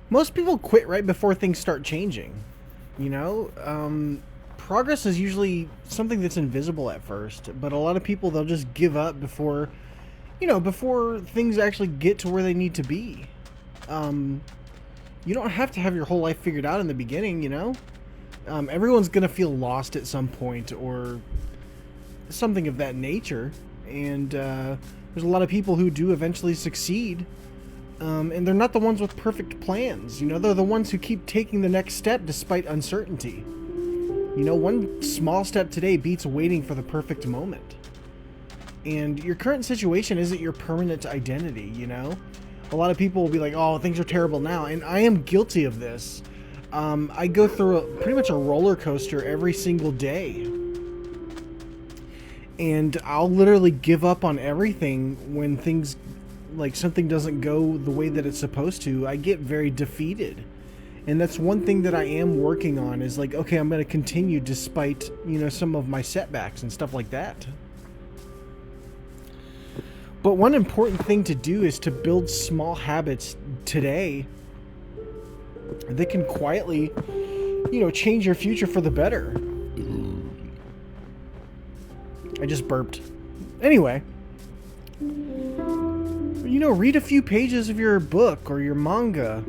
Most people quit right before things start changing. You know, progress is usually something that's invisible at first, but a lot of people they'll just give up before, before things actually get to where they need to be. Um, you don't have to have your whole life figured out in the beginning. Everyone's gonna feel lost at some point or something of that nature, and there's a lot of people who do eventually succeed. And they're not the ones with perfect plans. They're the ones who keep taking the next step despite uncertainty. One small step today beats waiting for the perfect moment. And your current situation isn't your permanent identity. A lot of people will be like, oh, things are terrible now. And I am guilty of this. I go through pretty much a roller coaster every single day. And I'll literally give up on everything when things, like something doesn't go the way that it's supposed to. I get very defeated. And that's one thing that I am working on is like, okay, I'm going to continue despite, some of my setbacks and stuff like that. But one important thing to do is to build small habits today that can quietly, change your future for the better. I just burped. Anyway, read a few pages of your book or your manga.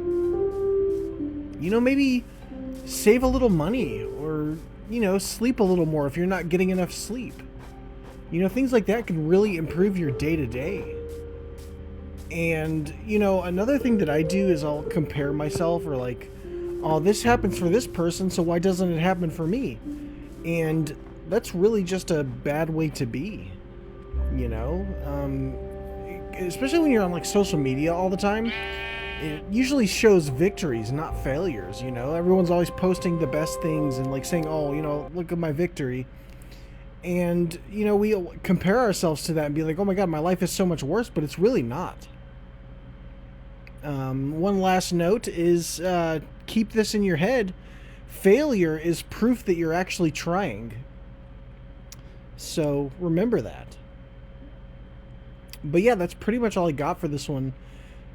Maybe save a little money or, sleep a little more if you're not getting enough sleep. Things like that can really improve your day to day. And, another thing that I do is I'll compare myself or like, oh, this happens for this person, so why doesn't it happen for me? And that's really just a bad way to be, especially when you're on like social media all the time. It usually shows victories, not failures. Everyone's always posting the best things and like saying, oh, look at my victory. And, we compare ourselves to that and be like, oh my God, my life is so much worse, but it's really not. One last note is keep this in your head. Failure is proof that you're actually trying. So remember that. But yeah, that's pretty much all I got for this one.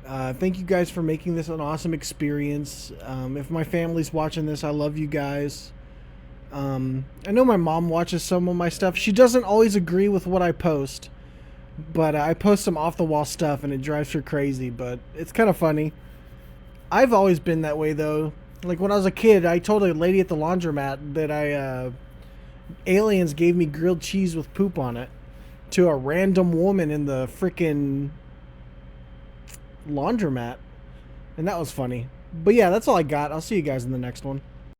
Thank you guys for making this an awesome experience. If my family's watching this, I love you guys. I know my mom watches some of my stuff. She doesn't always agree with what I post, but I post some off-the-wall stuff and it drives her crazy, but it's kind of funny. I've always been that way, though. Like, when I was a kid, I told a lady at the laundromat that aliens gave me grilled cheese with poop on it to a random woman in the frickin' laundromat, and that was funny. But yeah, that's all I got. I'll see you guys in the next one.